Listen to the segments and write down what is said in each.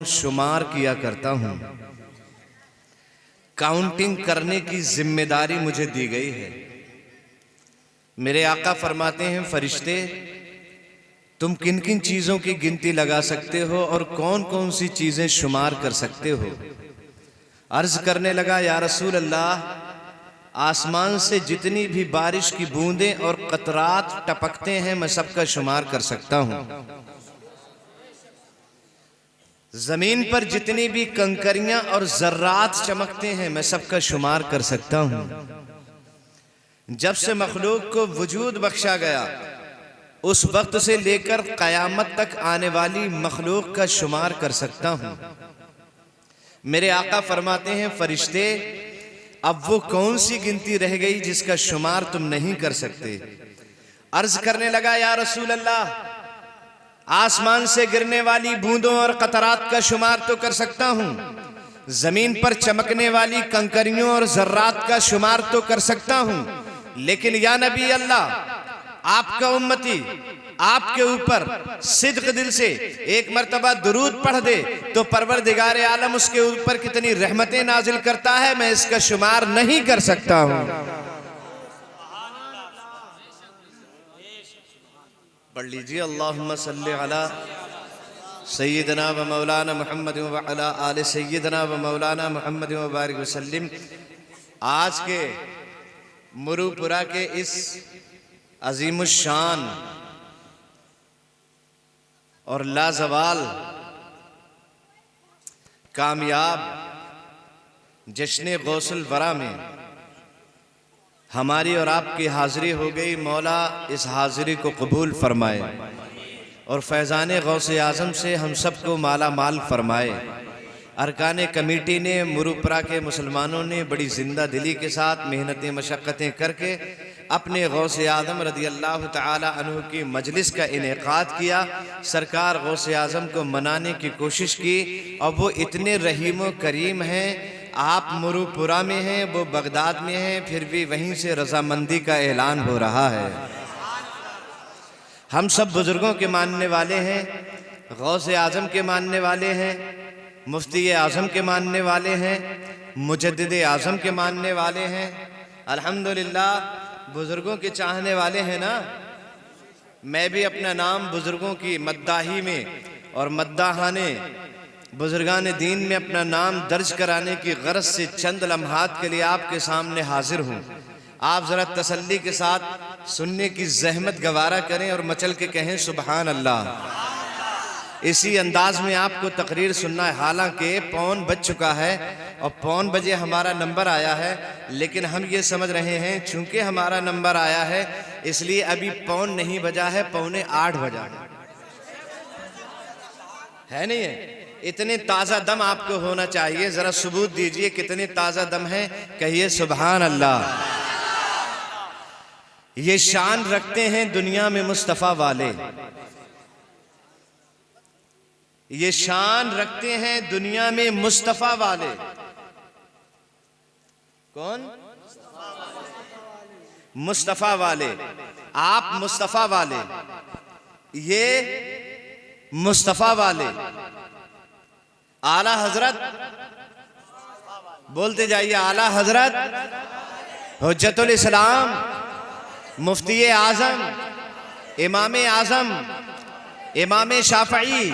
शुमार किया करता हूं। काउंटिंग करने की जिम्मेदारी मुझे दी गई है। मेरे आका फरमाते हैं, फरिश्ते तुम किन किन चीजों की गिनती लगा सकते हो और कौन कौन सी चीजें शुमार कर सकते हो। अर्ज करने लगा, या रसूल अल्लाह, आसमान से जितनी भी बारिश की बूंदें और कतरात टपकते हैं मैं सबका शुमार कर सकता हूं। जमीन पर जितनी भी कंकरियां और जर्रात चमकते हैं मैं सबका शुमार कर सकता हूं। जब से मखलूक को वजूद बख्शा गया उस वक्त से लेकर कयामत तक आने वाली मखलूक का शुमार कर सकता हूं। मेरे आका फरमाते हैं, फरिश्ते अब वो कौन सी गिनती रह गई जिसका शुमार तुम नहीं कर सकते। अर्ज करने लगा, या रसूल अल्लाह, आसमान से गिरने वाली बूंदों और कतरात का शुमार तो कर सकता हूं, जमीन पर चमकने वाली कंकरियों और जर्रात का शुमार तो कर सकता हूं, लेकिन या नबी अल्लाह, आपका उम्मती आपके ऊपर सिद्क दिल से एक मर्तबा दुरूद पढ़ दे तो परवरदिगार आलम उसके ऊपर कितनी रहमतें नाजिल करता है, मैं इसका शुमार नहीं कर सकता हूं। पढ़ लीजिए, अल्लाहुम्मा सल्ली अला सय्यदना व मौलाना मुहम्मद व अला आले सय्यदना व मौलाना मुहम्मद व बारिक वसल्लिम। आज के मुरुपुरा के इस अजीमुशान और लाजवाल कामयाब जश्न गौसुल वरा में हमारी और आपकी हाजिरी हो गई। मौला इस हाजिरी को कबूल फरमाए और फैज़ान गौसे आज़म से हम सबको माला माल फरमाए। अरकान कमेटी ने, मुरुपुरा के मुसलमानों ने बड़ी ज़िंदा दिली के साथ मेहनतें मशक्क़तें करके अपने गौसे आज़म रज़ी अल्लाह तआला अन्हु की मजलिस का इनेकाद किया। सरकार गौसे आज़म को मनाने की कोशिश की और वो इतने रहीम व करीम हैं। आप मुरुपुरा में हैं, वो बगदाद में हैं, फिर भी वहीं से रजामंदी का ऐलान हो रहा है। हम सब बुजुर्गों के मानने वाले हैं, गौसे आज़म के मानने वाले हैं, मुफ्ती आज़म के मानने वाले हैं, मुजद्दिद आज़म के मानने वाले हैं। अल्हम्दुलिल्लाह बुजुर्गों के चाहने वाले हैं ना। मैं भी अपना नाम बुजुर्गों की मद्दाही में और मद्दाहाने बुजुर्गान दीन में अपना नाम दर्ज कराने की गरज से चंद लम्हात के लिए आपके सामने हाजिर हूँ। आप ज़रा तसल्ली के साथ सुनने की जहमत गवारा करें और मचल के कहें सुबहान अल्लाह। इसी अंदाज में आपको तकरीर सुनना है। हालांकि पौन बज चुका है और पौन बजे हमारा नंबर आया है, लेकिन हम ये समझ रहे हैं चूंकि हमारा नंबर आया है इसलिए अभी पौन नहीं बजा है, 7:45 बजा है नहीं है। इतने ताज़ा दम आपको होना चाहिए। ज़रा सबूत दीजिए कितने ताज़ा दम है, कहिए सुबहान अल्लाह। ये शान रखते हैं दुनिया में मुस्तफ़ा वाले, ये शान रखते हैं दुनिया में मुस्तफ़ा वाले। कौन? मुस्तफ़ा वाले। आप मुस्तफ़ा वाले, ये मुस्तफ़ा वाले। आला हजरत बोलते जाइए, आला हजरत हुज्जतुल इस्लाम मुफ्ती आज़म इमाम आज़म इमाम शाफ़ई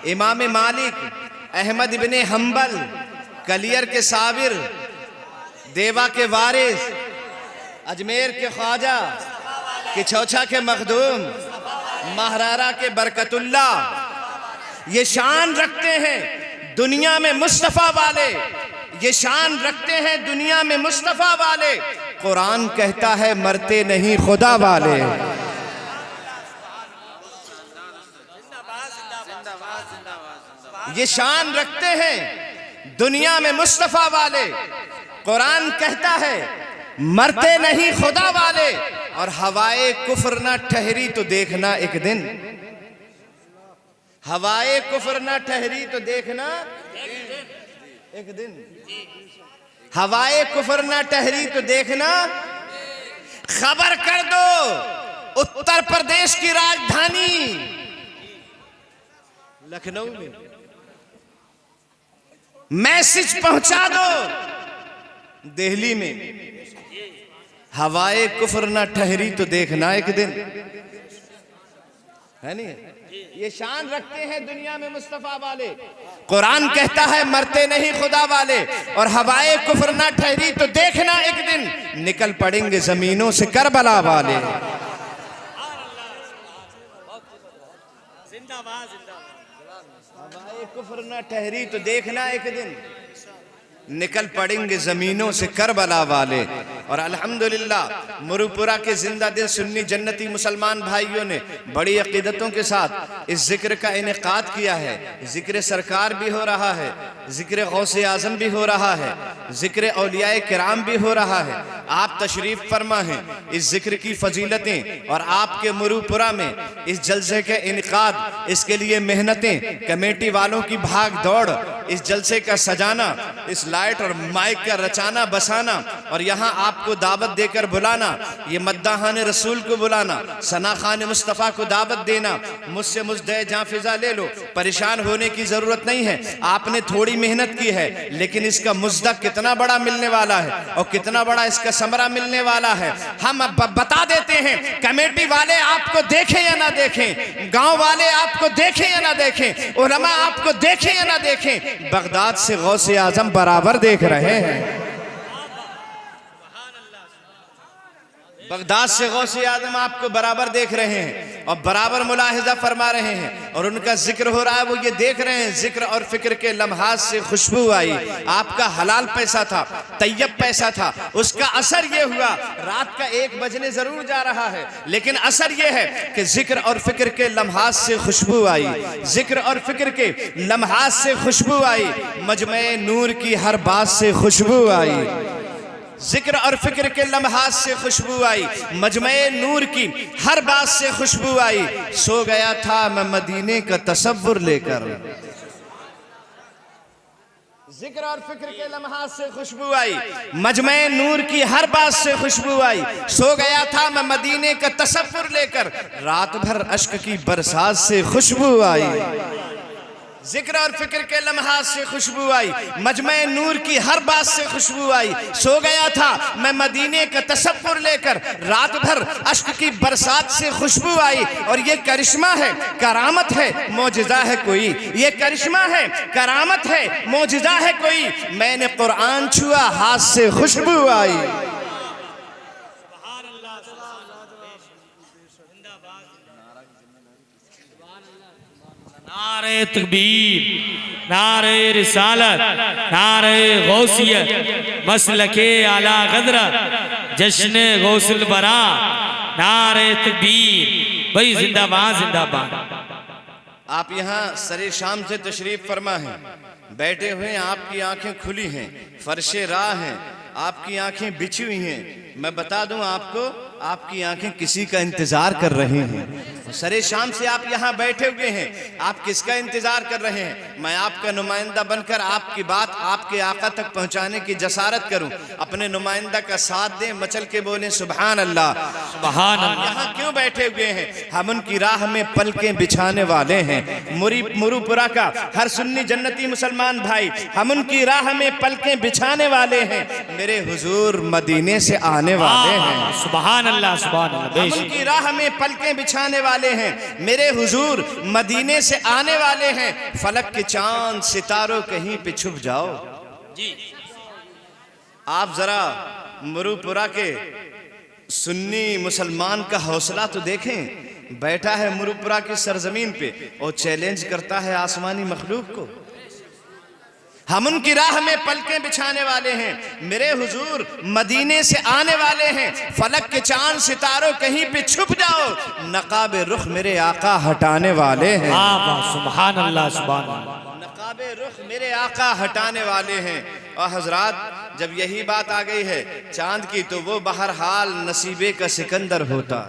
इमाम मालिक अहमद इब्ने हम्बल कलियर के साबिर, देवा के वारिस, अजमेर के ख्वाजा, किछौछा के मखदूम, महरारा के बरकतुल्ला, ये शान रखते हैं दुनिया में मुस्तफ़ा वाले। ये शान रखते हैं दुनिया में मुस्तफ़ा वाले। कुरान कहता है मरते नहीं खुदा वाले। ये शान रखते हैं दुनिया में मुस्तफ़ा वाले। कुरान कहता है मरते नहीं खुदा वाले। और हवाए कुफ्र ना ठहरी तो देखना एक दिन, हवाए कुफ्र ना ठहरी तो देखना एक दिन, हवाए कुफ्र ना ठहरी तो देखना। खबर कर दो उत्तर प्रदेश की राजधानी लखनऊ में मैसेज पहुंचा दो दिल्ली में, हवाए कुफर ना ठहरी तो देखना एक दिन, है नहीं? ये शान रखते हैं दुनिया में मुस्तफा वाले। कुरान कहता है मरते नहीं खुदा वाले, और हवाए कुफर ना ठहरी तो देखना एक दिन निकल पड़ेंगे जमीनों से करबला वाले। हवाए कुफर ना ठहरी तो देखना एक दिन निकल पड़ेंगे जमीनों से करबला वाले। और अल्हम्दुलिल्लाह मुरुपुरा के जिंदा दिल सुन्नी जन्नती मुसलमान भाइयों ने बड़ी अकीदतों के साथ इस जिक्र का इनेकाद किया है। जिक्र सरकार भी हो रहा है, जिक्र गौसे आजम भी हो रहा है, जिक्र औलियाए किराम भी हो रहा है। आप तशरीफ फरमा हैं, इस जिक्र की फजीलतें और आपके मुरुपुरा में इस जलसे के इनेकाद, इसके लिए मेहनतें, कमेटी वालों की भाग दौड़, इस जलसे का सजाना, इस लाइट और माइक का रचाना बसाना, और यहाँ आपको दावत देकर बुलाना, ये मद्दाहान रसूल को बुलाना, सना खान मुस्तफ़ा को दावत देना, मुझसे मुझदे जहाँ फिजा ले लो, परेशान होने की जरूरत नहीं है। आपने थोड़ी मेहनत की है, लेकिन इसका मुज्दा कितना बड़ा मिलने वाला है और कितना बड़ा इसका समरा मिलने वाला है हम अब बता देते हैं। कमेटी वाले आपको देखें या ना देखें, गांव वाले आपको देखें या ना देखें, उलमा आपको देखें या ना देखें, बगदाद से गौसे आजम बराबर देख रहे हैं। बगदाद से गौसे आजम आपको बराबर देख रहे हैं और बराबर मुलाहिजा फरमा रहे हैं, और उनका जिक्र हो रहा है, वो ये देख रहे हैं जिक्र और फिक्र के लम्हात से खुशबू आई। आपका हलाल पैसा था, तैयब पैसा था, उसका असर ये हुआ, रात का 1 बजने जरूर जा रहा है, लेकिन असर ये है कि जिक्र और फिक्र के लम्हात से खुशबू आई, जिक्र और फिक्र के लम्हात से खुशबू आई, मजमे नूर की हर बात से खुशबू आई, जिक्र और फिक्र के लम्हात से खुशबू आई, मजमे नूर की हर बात से खुशबू आई। सो गया था मैं मदीने का तसव्वुर लेकर, जिक्र और फिक्र के लम्हात से खुशबू आई, मजमे नूर की हर बात से खुशबू आई। सो गया था मैं मदीने का तसव्वुर लेकर, रात भर अश्क की बरसात से खुशबू आई, जिक्र और फिक्र के लम्हात से खुशबू आई, मजमे नूर की हर बात से खुशबू आई। सो गया था मैं मदीने का तसव्वुर लेकर, रात भर अश्क की बरसात से खुशबू आई। और ये करिश्मा है, करामत है, मौजिज़ा है कोई, ये करिश्मा है, करामत है, मौजिज़ा है कोई, मैंने कुरान छुआ हाथ से खुशबू आई। नारे तकबीर, नारे रिसालत, नारे गौसियत, मसलके आला गदरत, जश्न गौसुल बरा, नारे तकबीर। भाई जिंदाबाद जिंदाबाद। आप यहाँ सरे शाम से तशरीफ फरमा हैं, बैठे हुए हैं, आपकी आंखें खुली हैं, फर्शे राह हैं, आपकी आंखें बिछी हुई हैं। मैं बता दूं आपको, आपकी आंखें किसी का इंतजार कर रही हैं। सरे शाम से आप यहाँ बैठे हुए हैं, आप किसका इंतजार कर रहे हैं? मैं आपका नुमाइंदा बनकर आपकी बात आपके आका तक पहुँचाने की जसारत करूँ, अपने नुमाइंदा का साथ दें, मचल के बोलें सुभान अल्लाह सुभान अल्लाह। यहाँ क्यों बैठे हुए हैं? हम उनकी राह में पलकें बिछाने वाले हैं। मुरुपुरा का हर सुन्नी जन्नती मुसलमान भाई, हम उनकी राह में पलकें बिछाने वाले हैं, मेरे हुजूर मदीने से आने वाले हैं। सुभान अल्लाह सुभान अल्लाह। हम उनकी राह में पलकें बिछाने वाले हैं, मेरे हुजूर मदीने से आने वाले हैं। फलक के चांद सितारों कहीं पे छुप जाओ जी। आप जरा मुरुपुरा के सुन्नी मुसलमान का हौसला तो देखें, बैठा है मुरुपुरा की सरजमीन पे और चैलेंज करता है आसमानी मखलूक को। हम उनकी राह में पलकें बिछाने वाले हैं, मेरे हुजूर मदीने से आने वाले हैं। फलक के चांद सितारों कहीं पे छुप जाओ, नकाबे रुख मेरे आका हटाने वाले हैं। सुभान अल्लाह सुभान अल्लाह। नकाबे रुख मेरे आका हटाने वाले हैं। और हजरात, जब यही बात आ गई है चांद की, तो वो बहरहाल नसीबे का सिकंदर होता,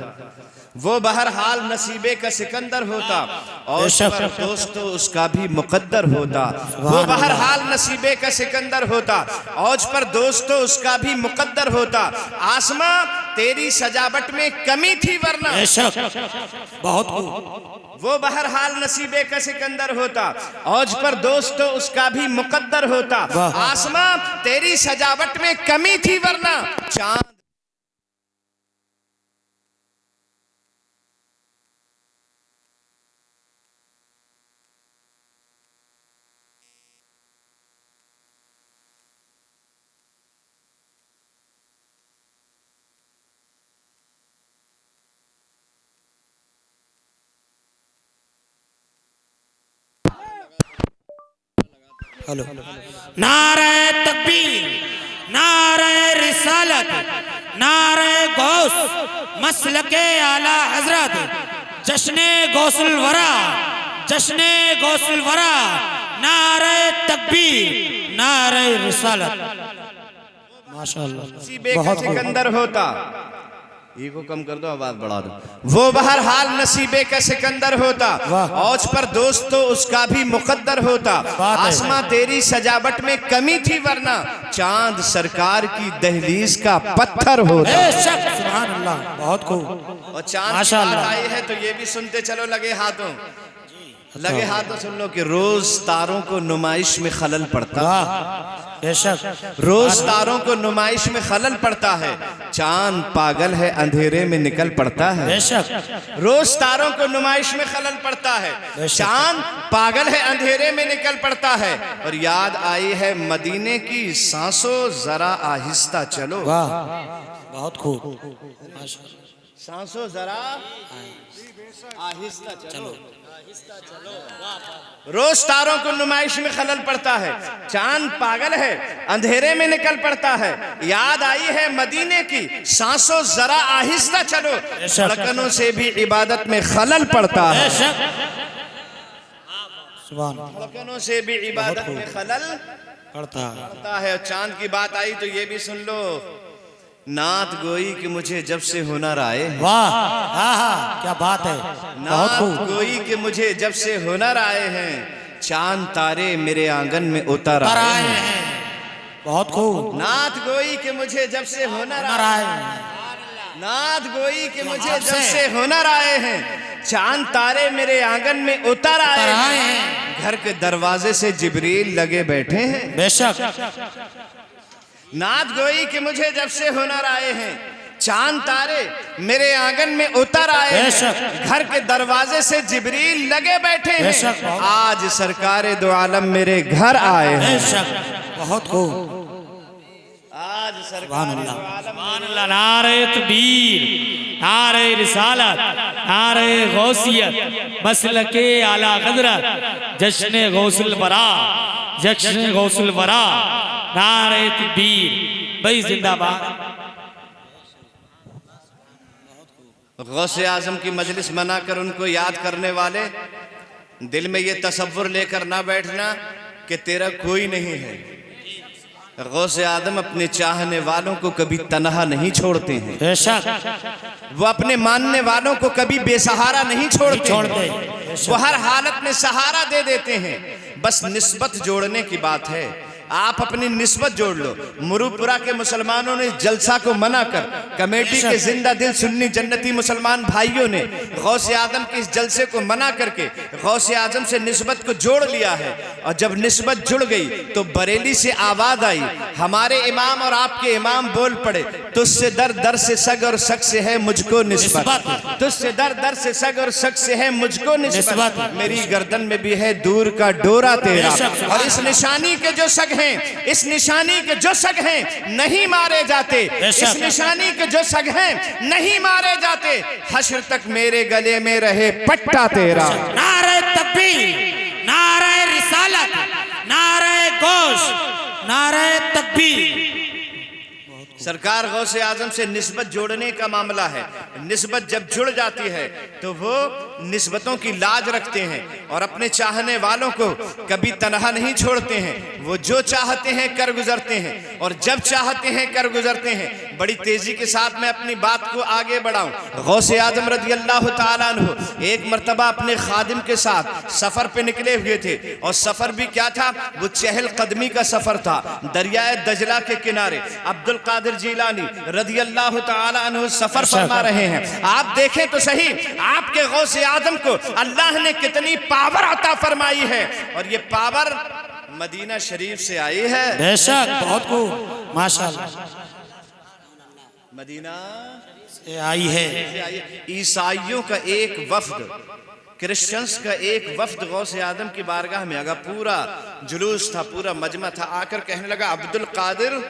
वो बहरहाल नसीबे का सिकंदर होता, और दोस्तों उसका भी मुकद्दर होता। वो बहरहाल नसीबे का सिकंदर होता, औज पर दोस्तों उसका भी मुकद्दर होता। आसमां तेरी सजावट में कमी थी वरना बहुत वो बहरहाल नसीबे का सिकंदर होता, औज पर दोस्त तो उसका भी मुकद्दर होता। आसमां तेरी सजावट में कमी थी वरना चांद हेलो। नारे तकबीर, नारे रिसालत, नारे गौस, मसलके आला हजरत, जश्ने गौसुल वरा, जश्ने गौसुल वरा, नारे तकबीर, नारे रिसालत। माशाअल्लाह। बहुत सिकंदर होता, ईगो कम कर दो, आवाज बढ़ा दो। वो बहरहाल नसीबे का सिकंदर होता, औज पर दोस्त तो उसका भी मुकद्दर होता। आसमां तेरी सजावट में कमी थी वरना चांद सरकार की दहलीज का पत्थर होता। सुभान अल्लाह, बहुत खूब। और चांद की बात आई है तो ये भी सुनते चलो लगे हाथों, लगे हाथों सुन लो कि रोज तारों को नुमाइश में खलल पड़ता है। बेशक रोज तारों को नुमाइश में खलल पड़ता है, चांद पागल है अंधेरे में निकल पड़ता है। बेशक रोज तारों को नुमाइश में खलल पड़ता है, चांद पागल है अंधेरे में निकल पड़ता है। और याद आई है मदीने की सांसों जरा आहिस्ता चलो। वाह, बहुत खूब। सांसों जरा आहिस्ता चलो। रोज तारों को नुमाइश में खलल पड़ता है, चांद पागल है अंधेरे में निकल पड़ता है। याद आई है मदीने की सांसों जरा आहिस्ता चलो, धड़कनों से भी इबादत में खलल पड़ता है। धड़कनों से भी इबादत में खलल पड़ता है। चांद की बात आई तो ये भी सुन लो, नात गोई कि मुझे जब से हुनर आए। वाह, क्या बात है। नात गोई कि मुझे जब से हुनर आए हैं, चांद तारे मेरे आंगन में उतर आए हैं। बहुत खूब। नात गोई कि मुझे जब से हुनर आए, नात गोई कि मुझे जब से हुनर आए हैं, चांद तारे मेरे आंगन में उतर आए हैं। घर के दरवाजे से जिब्रील लगे बैठे हैं। बेशक नात गोई कि मुझे जब से हुनर आए हैं, चांद तारे मेरे आंगन में उतर आए हैं। घर के दरवाजे से जिब्रील लगे बैठे हैं। आज सरकारे दो आलम मेरे घर आए हैं। बहुत खूब। आज सरकारे दो आलम। नारे तकबीर, नारे रिसालत, नारे गौसियत, मसलके आला क़दरत, जश्न गौसुल वरा, जश्न गौसुल वरा, नारे तकबीर। भाई जिंदाबाद। गौसे आजम की मजलिस मनाकर उनको याद करने वाले दिल में ये तसव्वुर लेकर ना बैठना कि तेरा कोई नहीं है। गौसे आजम अपने चाहने वालों को कभी तन्हा नहीं छोड़ते हैं। वो अपने मानने वालों को कभी बेसहारा नहीं छोड़ते। वो हर हालत में सहारा दे देते हैं। बस निस्बत जोड़ने की बात है, आप अपनी निस्बत जोड़ लो। मुरुपुरा के मुसलमानों ने जलसा को मना कर, कमेटी के जिंदा दिल सुन्नी जन्नती मुसलमान भाइयों ने गौसे आजम के इस जलसे को मना करके गौसे आजम से निस्बत को जोड़ लिया है। और जब निस्बत जुड़ गई तो बरेली से आवाज आई, हमारे इमाम और आपके इमाम बोल पड़े, तुझसे दर दर से सग और सग से है मुझको निस्बत, तुझसे दर दर से सग और सग से है मुझको निस्बत। मेरी गर्दन में भी है दूर का डोरा तेरा, और इस निशानी के जो सग, इस निशानी के जो सग हैं नहीं मारे जाते, इस निशानी के जो सग हैं नहीं मारे जाते। हश्र तक मेरे गले में रहे पट्टा तेरा। नारे तकबीर, नारे रिसालत, नारे गौस, नारे तकबीर। सरकार गौसे आजम से निस्बत जोड़ने का मामला है। निस्बत जब जुड़ जाती है तो वो निस्बतों की लाज रखते हैं और अपने चाहने वालों को कभी तन्हा नहीं छोड़ते हैं। वो जो चाहते हैं कर गुजरते हैं और जब चाहते हैं कर गुजरते हैं। बड़ी तेजी के साथ मैं अपनी बात को आगे बढ़ाऊं। गौसे आजम रज़ी अल्लाह ताला अन्हु एक मर्तबा अपने खादिम के साथ सफर पे निकले हुए थे, और सफर भी क्या था, वो चहल कदमी का सफर था। दरियाए दजला के किनारे अब्दुल कादिर जीलानी रज़ी अल्लाह ताला अन्हु सफर फरमा रहे हैं। आप देखें तो सही, आपके गौसे आजम को अल्लाह ने कितनी पावर अता फरमाई है, और ये पावर मदीना शरीफ से आई है। बेशक, बहुत खूब, माशाअल्लाह, मदीना से आई है। ईसाइयों का एक वफ्द, क्रिश्चियंस का एक वफ्द गौसे आदम की बारगाह में आगा, पूरा जुलूस था, पूरा मजमा था। आकर कहने लगा, अब्दुल कादिर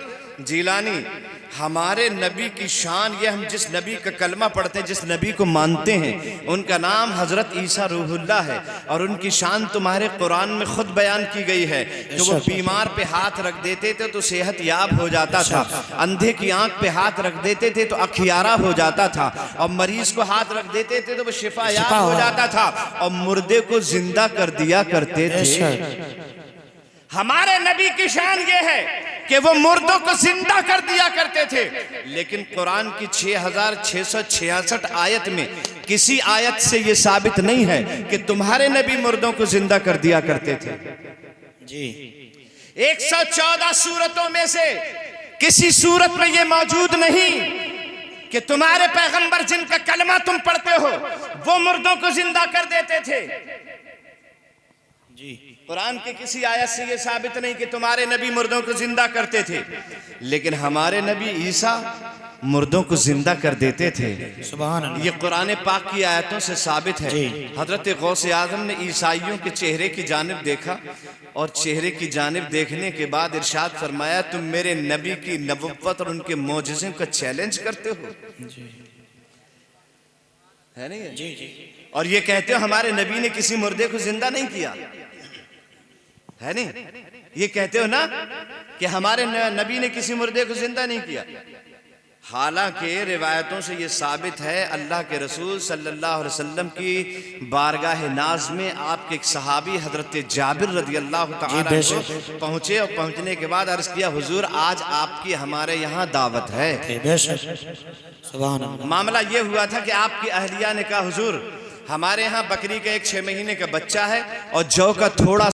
जीलानी, हमारे नबी की शान, ये हम जिस नबी का कलमा पढ़ते हैं, जिस नबी को मानते हैं, उनका नाम हजरत ईसा रूहुल्लाह है, और उनकी शान तुम्हारे कुरान में खुद बयान की गई है कि वो बीमार पे हाथ रख देते थे तो सेहत याब हो जाता था, अंधे की आंख पे हाथ रख देते थे तो अखियारा हो जाता था, और मरीज को हाथ रख देते थे तो वो शिफा याब हो जाता था, और मुर्दे को जिंदा कर दिया करते थे। हमारे नबी की शान ये है कि वो मुर्दों को जिंदा कर दिया करते थे। लेकिन कुरान की 6666 आयत में किसी आयत से ये साबित नहीं है कि तुम्हारे नबी मुर्दों को जिंदा कर दिया करते थे। जी, 114 सूरतों में से किसी सूरत में ये मौजूद नहीं कि तुम्हारे पैगंबर जिनका कलमा तुम पढ़ते हो वो मुर्दों को जिंदा कर देते थे। जी, कुरान की किसी आयत से ये साबित नहीं कि तुम्हारे नबी मुर्दों को जिंदा करते थे, लेकिन हमारे नबी ईसा मुर्दों को जिंदा कर देते थे। सुभान अल्लाह। ये कुरान पाक की आयतों से साबित है। हजरत गौसे आजम ने ईसाइयों के चेहरे की जानिब देखा, और चेहरे की जानिब देखने के बाद इरशाद फरमाया, तुम मेरे नबी की नबुव्वत और उनके मौजज़ों का चैलेंज करते हो, है नहीं? जी जी, और ये कहते हो हमारे नबी ने किसी मुर्दे को जिंदा नहीं किया, है नहीं? ये कहते हो ना कि हमारे नबी ने किसी मुर्दे को जिंदा नहीं किया। हालांकि रिवायतों से ये साबित है, अल्लाह के रसूल सल्लल्लाहु अलैहि वसल्लम की बारगाह नाज में आपके एक सहाबी हजरत जाबिर रज़ी अल्लाह तआला अन्हु पहुंचे, और पहुंचने के बाद अर्ज किया, हुजूर आज आपकी हमारे यहाँ दावत है। सुभान अल्लाह। मामला ये हुआ था कि आपकी अहलिया ने कहा, हुजूर हमारे यहाँ बकरी का एक 6 महीने का बच्चा है और जौ का थोड़ा